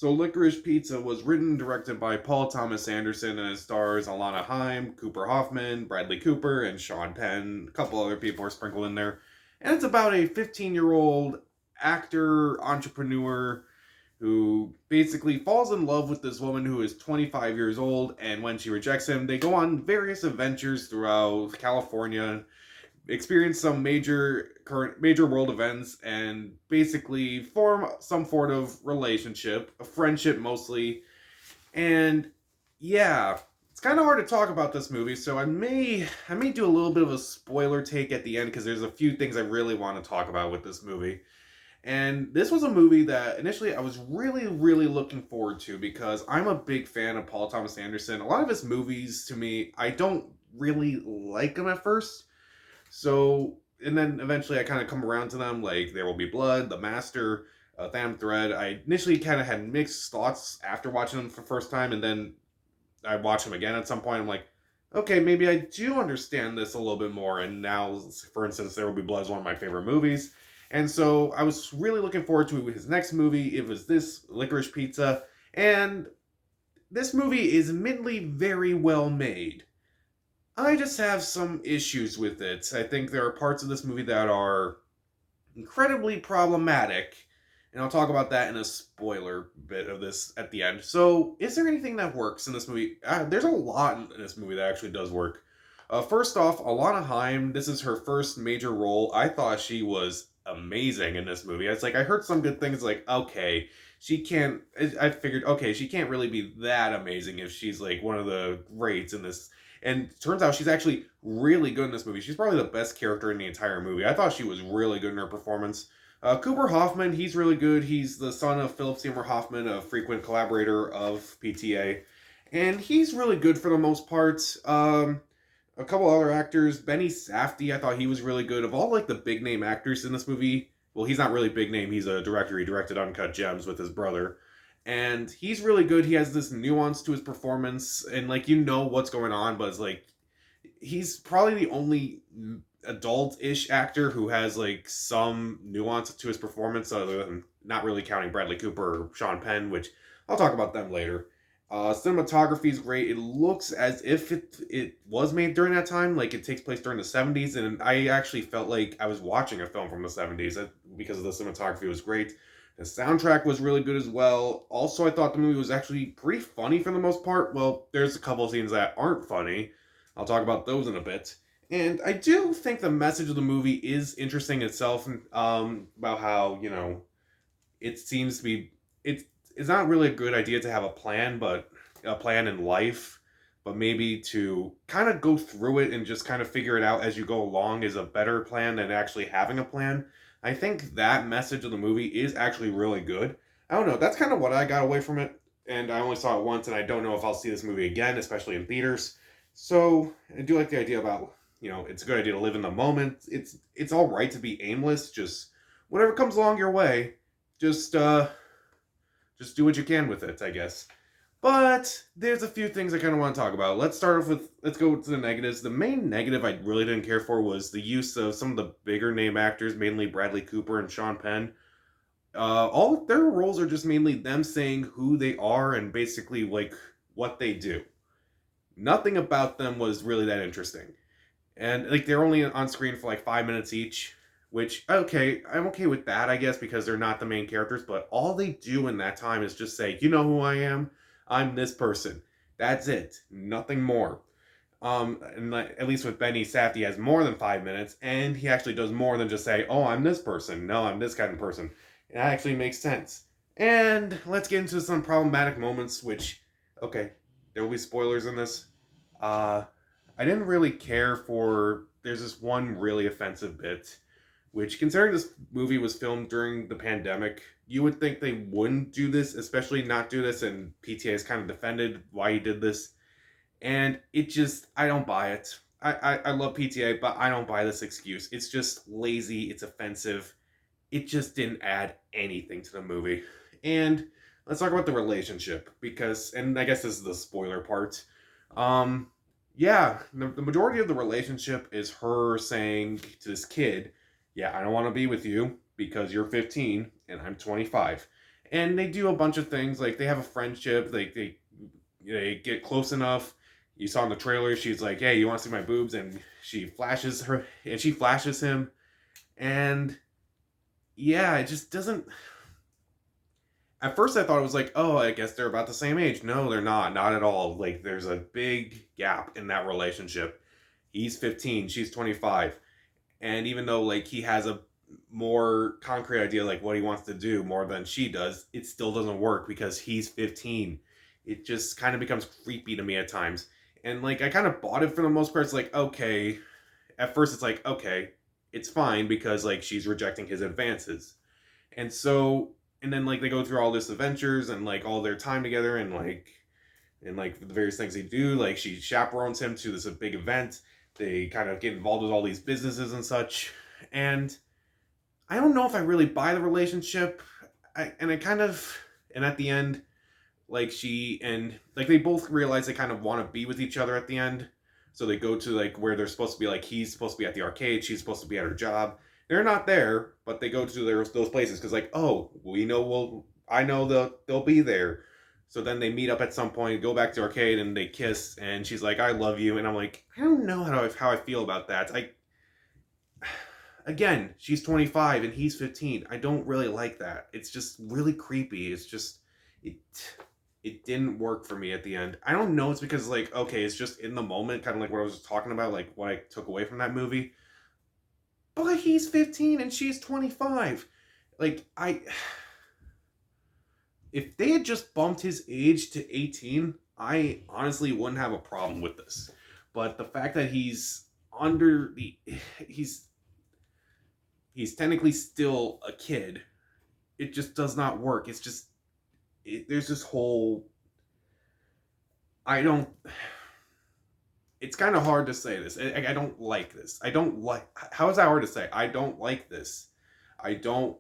So Licorice Pizza was written and directed by Paul Thomas Anderson, and it stars Alana Haim, Cooper Hoffman, Bradley Cooper, and Sean Penn. A couple other people are sprinkled in there. And it's about a 15-year-old actor, entrepreneur, who basically falls in love with this woman who is 25 years old, and when she rejects him, they go on various adventures throughout California, experience some major world events, and basically form some sort of relationship, a friendship mostly. And yeah, it's kind of hard to talk about this movie, so I may do a little bit of a spoiler take at the end because there's a few things I really want to talk about with this movie. And this was a movie that initially I was really, really looking forward to because I'm a big fan of Paul Thomas Anderson. A lot of his movies, to me, I don't really like them at first. So, and then eventually I kind of come around to them, like There Will Be Blood, The Master, Phantom Thread. I initially kind of had mixed thoughts after watching them for the first time, and then I watched them again at some point. I'm like, okay, maybe I do understand this a little bit more. And now, for instance, There Will Be Blood is one of my favorite movies. And so I was really looking forward to his next movie. It was this, Licorice Pizza. And this movie is admittedly very well made. I just have some issues with it. I think there are parts of this movie that are incredibly problematic, and I'll talk about that in a spoiler bit of this at the end. So, is there anything that works in this movie? There's a lot in this movie that actually does work. First off, Alana Haim, this is her first major role. I thought she was amazing in this movie. It's like, I heard some good things, like, okay, she can't, I figured, okay, she can't really be that amazing if she's like one of the greats in this. And turns out she's actually really good in this movie. She's probably the best character in the entire movie. I thought she was really good in her performance. Cooper Hoffman, he's really good. He's the son of Philip Seymour Hoffman, a frequent collaborator of PTA. And he's really good for the most part. A couple other actors, Benny Safty, I thought he was really good. Of all like the big name actors in this movie, well, he's not really big name. He's a director. He directed Uncut Gems with his brother, and he's really good. He has this nuance to his performance, and like you know what's going on, but it's like he's probably the only adult-ish actor who has like some nuance to his performance, other than not really counting Bradley Cooper or Sean Penn, which I'll talk about them later. Cinematography is great. It looks as if it was made during that time, like it takes place during the 70s, and I actually felt like I was watching a film from the 70s because of the cinematography was great. The soundtrack was really good as well. Also, I thought the movie was actually pretty funny for the most part. Well, there's a couple of scenes that aren't funny. I'll talk about those in a bit. And I do think the message of the movie is interesting itself, about how, it seems to be it's not really a good idea to have a plan, but a plan in life, but maybe to kind of go through it and just kind of figure it out as you go along is a better plan than actually having a plan. I think that message of the movie is actually really good. I don't know, that's kind of what I got away from it, and I only saw it once, and I don't know if I'll see this movie again, especially in theaters. So I do like the idea about, it's a good idea to live in the moment. It's all right to be aimless. Just whatever comes along your way, just just do what you can with it, I guess. But there's a few things I kind of want to talk about. Let's go to the negatives. The main negative I really didn't care for was the use of some of the bigger name actors, mainly Bradley Cooper and Sean Penn. All of their roles are just mainly them saying who they are and basically like what they do. Nothing about them was really that interesting. And like they're only on screen for like 5 minutes each, which okay, I'm okay with that, I guess, because they're not the main characters, but all they do in that time is just say, you know who I am? I'm this person. That's it. Nothing more. And like, at least with Benny Safdie has more than 5 minutes, and he actually does more than just say, oh, I'm this person. No, I'm this kind of person. It actually makes sense. And let's get into some problematic moments, which, okay, there will be spoilers in this. Uh, I didn't really care for. There's this one really offensive bit, which, considering this movie was filmed during the pandemic, you would think they wouldn't do this, especially not do this, and PTA has kind of defended why he did this. And it just, I don't buy it. I love PTA, but I don't buy this excuse. It's just lazy, it's offensive. It just didn't add anything to the movie. And let's talk about the relationship, because, and I guess this is the spoiler part. Um, yeah, the majority of the relationship is her saying to this kid, yeah, I don't want to be with you because you're 15 and I'm 25. And they do a bunch of things, like they have a friendship, like they get close enough. You saw in the trailer, she's like, "Hey, you want to see my boobs?" And she flashes him, and yeah, it just doesn't. At first, I thought it was like, oh, I guess they're about the same age. No, they're not at all. Like, there's a big gap in that relationship. He's 15, she's 25, and even though like he has a more concrete idea like what he wants to do more than she does, it still doesn't work because he's 15. It just kind of becomes creepy to me at times. And like I kind of bought it for the most part. It's like, okay, at first it's like, okay, it's fine because like she's rejecting his advances. And so and then like they go through all this adventures and like all their time together and like the various things they do. Like she chaperones him to this big event. They kind of get involved with all these businesses and such. And I don't know if I really buy the relationship. And at the end, like she and like they both realize they kind of want to be with each other at the end. So they go to like where they're supposed to be. Like he's supposed to be at the arcade, she's supposed to be at her job. They're not there, but they go to those places because like, oh, I know they'll be there. So then they meet up at some point, go back to the arcade, and they kiss. And she's like, "I love you," and I'm like, I don't know how I feel about that. Again, she's 25 and he's 15. I don't really like that. It's just really creepy. It it didn't work for me at the end. I don't know. It's because like, okay, it's just in the moment, kind of like what I was talking about, like what I took away from that movie. But he's 15 and she's 25. Like if they had just bumped his age to 18, I honestly wouldn't have a problem with this. But the fact that under the he's he's technically still a kid, it just does not work. It's just there's this whole I don't it's kind of hard to say this. I don't like this. I don't like how is that hard to say? I don't like this. I don't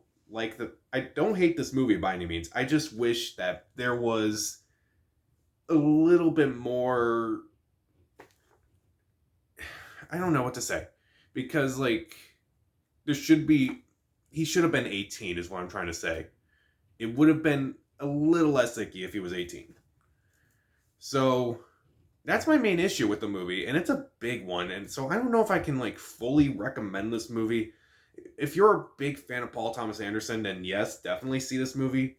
I don't hate this movie by any means. I just wish that there was a little bit more I don't know what to say because like there should be he should have been 18 is what I'm trying to say. It would have been a little less icky if he was 18. So that's my main issue with the movie, and it's a big one. And so I don't know if I can like fully recommend this movie. If you're a big fan of Paul Thomas Anderson, then yes, definitely see this movie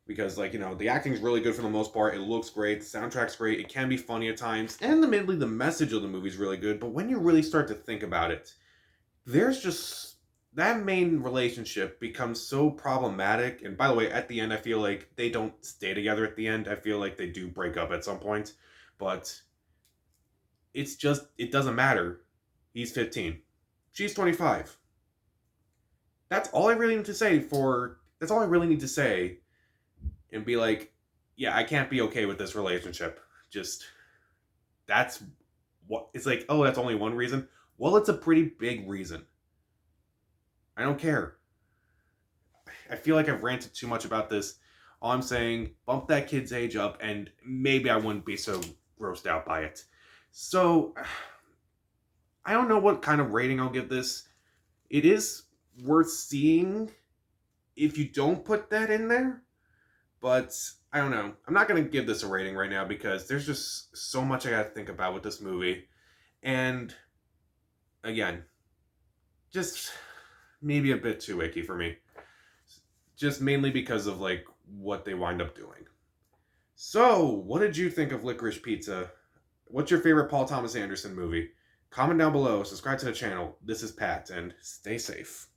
because like the acting is really good for the most part. It looks great, the soundtrack's great. It can be funny at times, and admittedly, the message of the movie is really good. But when you really start to think about it, there's just that main relationship becomes so problematic. And by the way, at the end, I feel like they don't stay together at the end. I feel like they do break up at some point, but it doesn't matter. He's 15. She's 25. That's all I really need to say that's all I really need to say and be like, yeah, I can't be okay with this relationship. Just that's what it's like, oh, that's only one reason. Well, it's a pretty big reason. I don't care. I feel like I've ranted too much about this. All I'm saying, bump that kid's age up, and maybe I wouldn't be so grossed out by it. So, I don't know what kind of rating I'll give this. It is worth seeing if you don't put that in there, but I don't know. I'm not going to give this a rating right now because there's just so much I got to think about with this movie. And, again, just maybe a bit too icky for me. Just mainly because of, like, what they wind up doing. So, what did you think of Licorice Pizza? What's your favorite Paul Thomas Anderson movie? Comment down below, subscribe to the channel. This is Pat, and stay safe.